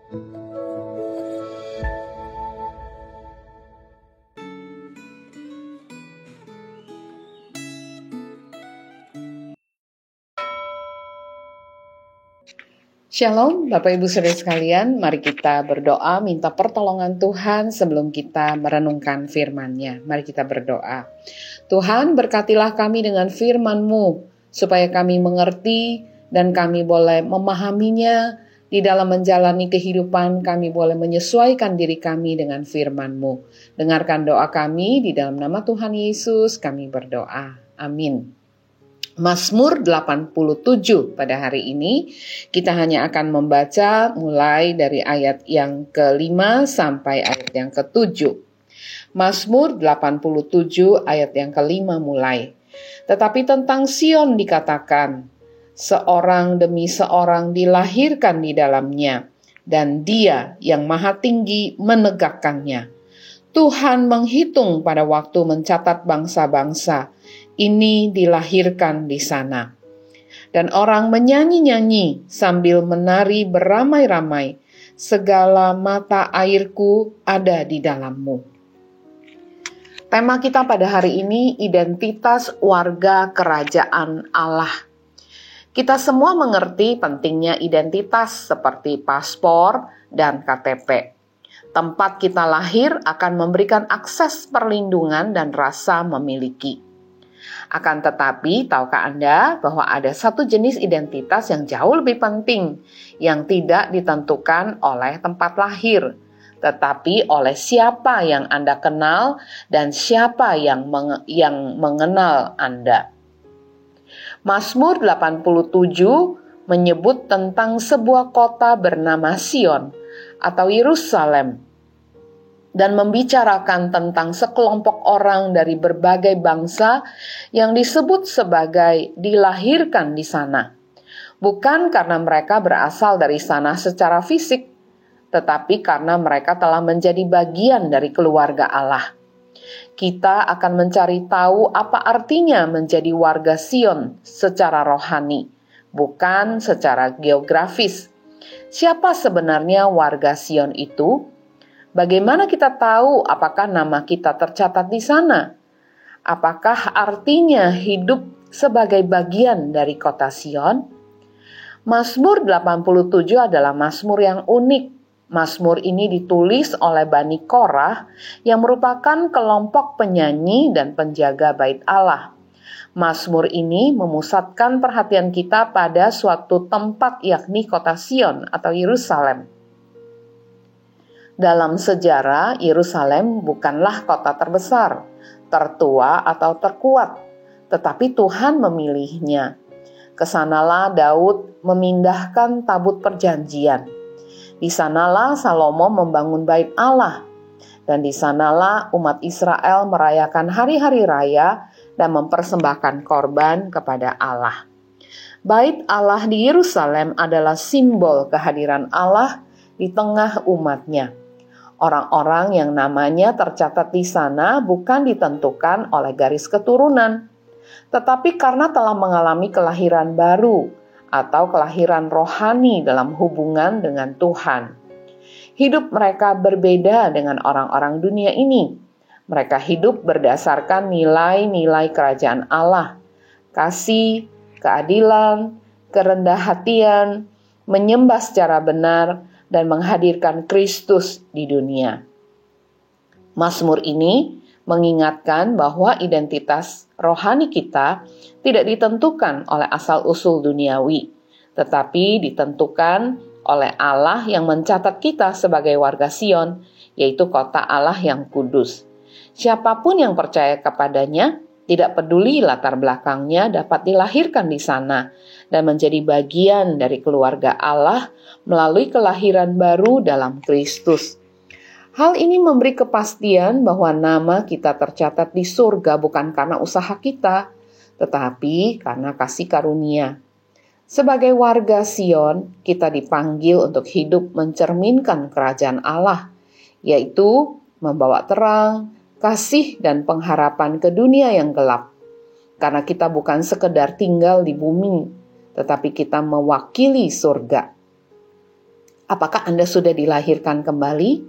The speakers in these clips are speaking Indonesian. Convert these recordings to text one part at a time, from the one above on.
Shalom Bapak Ibu Saudara sekalian, mari kita berdoa minta pertolongan Tuhan sebelum kita merenungkan firman-Nya. Mari kita berdoa. Tuhan, berkatilah kami dengan firman-Mu supaya kami mengerti dan kami boleh memahaminya. Di dalam menjalani kehidupan kami boleh menyesuaikan diri kami dengan firman-Mu. Dengarkan doa kami di dalam nama Tuhan Yesus kami berdoa. Amin. Mazmur 87 pada hari ini kita hanya akan membaca mulai dari ayat yang ke-5 sampai ayat yang ke-7. Mazmur 87 ayat yang ke-5 mulai. Tetapi tentang Sion dikatakan, seorang demi seorang dilahirkan di dalamnya, dan Dia yang Maha Tinggi menegakkannya. Tuhan menghitung pada waktu mencatat bangsa-bangsa, ini dilahirkan di sana. Dan orang menyanyi-nyanyi sambil menari beramai-ramai, segala mata airku ada di dalammu. Tema kita pada hari ini, identitas warga kerajaan Allah. Kita semua mengerti pentingnya identitas seperti paspor dan KTP. Tempat kita lahir akan memberikan akses perlindungan dan rasa memiliki. Akan tetapi, tahukah Anda bahwa ada satu jenis identitas yang jauh lebih penting, yang tidak ditentukan oleh tempat lahir, tetapi oleh siapa yang Anda kenal dan siapa yang mengenal Anda. Mazmur 87 menyebut tentang sebuah kota bernama Sion atau Yerusalem, dan membicarakan tentang sekelompok orang dari berbagai bangsa yang disebut sebagai dilahirkan di sana. Bukan karena mereka berasal dari sana secara fisik, tetapi karena mereka telah menjadi bagian dari keluarga Allah. Kita akan mencari tahu apa artinya menjadi warga Sion secara rohani, bukan secara geografis. Siapa sebenarnya warga Sion itu? Bagaimana kita tahu apakah nama kita tercatat di sana? Apakah artinya hidup sebagai bagian dari kota Sion? Mazmur 87 adalah mazmur yang unik. Mazmur ini ditulis oleh Bani Korah yang merupakan kelompok penyanyi dan penjaga bait Allah. Mazmur ini memusatkan perhatian kita pada suatu tempat, yakni kota Sion atau Yerusalem. Dalam sejarah, Yerusalem bukanlah kota terbesar, tertua atau terkuat, tetapi Tuhan memilihnya. Kesanalah Daud memindahkan tabut perjanjian. Di sanalah Salomo membangun bait Allah, dan di sanalah umat Israel merayakan hari-hari raya dan mempersembahkan korban kepada Allah. Bait Allah di Yerusalem adalah simbol kehadiran Allah di tengah umatnya. Orang-orang yang namanya tercatat di sana bukan ditentukan oleh garis keturunan, tetapi karena telah mengalami kelahiran baru atau kelahiran rohani dalam hubungan dengan Tuhan. Hidup mereka berbeda dengan orang-orang dunia ini. Mereka hidup berdasarkan nilai-nilai kerajaan Allah, kasih, keadilan, kerendah hatian, menyembah secara benar, dan menghadirkan Kristus di dunia. Mazmur ini mengingatkan bahwa identitas rohani kita tidak ditentukan oleh asal-usul duniawi, tetapi ditentukan oleh Allah yang mencatat kita sebagai warga Sion, yaitu kota Allah yang kudus. Siapapun yang percaya kepadanya, tidak peduli latar belakangnya, dapat dilahirkan di sana dan menjadi bagian dari keluarga Allah melalui kelahiran baru dalam Kristus. Hal ini memberi kepastian bahwa nama kita tercatat di surga bukan karena usaha kita, tetapi karena kasih karunia. Sebagai warga Sion, kita dipanggil untuk hidup mencerminkan kerajaan Allah, yaitu membawa terang, kasih dan pengharapan ke dunia yang gelap. Karena kita bukan sekedar tinggal di bumi, tetapi kita mewakili surga. Apakah Anda sudah dilahirkan kembali?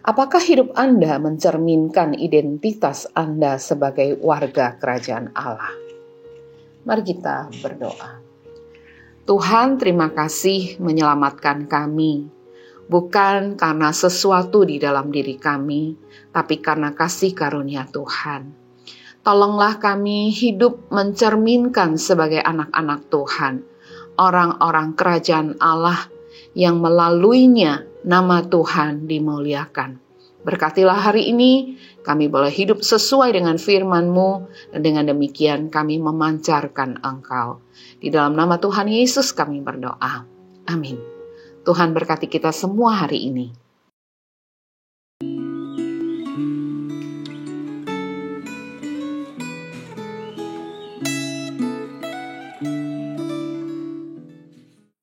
Apakah hidup Anda mencerminkan identitas Anda sebagai warga kerajaan Allah? Mari kita berdoa. Tuhan, terima kasih menyelamatkan kami, bukan karena sesuatu di dalam diri kami, tapi karena kasih karunia Tuhan. Tolonglah kami hidup mencerminkan sebagai anak-anak Tuhan, orang-orang kerajaan Allah yang melaluinya nama Tuhan dimuliakan. Berkatilah hari ini, kami boleh hidup sesuai dengan firman-Mu, dan dengan demikian kami memancarkan Engkau. Di dalam nama Tuhan Yesus kami berdoa. Amin. Tuhan berkati kita semua hari ini.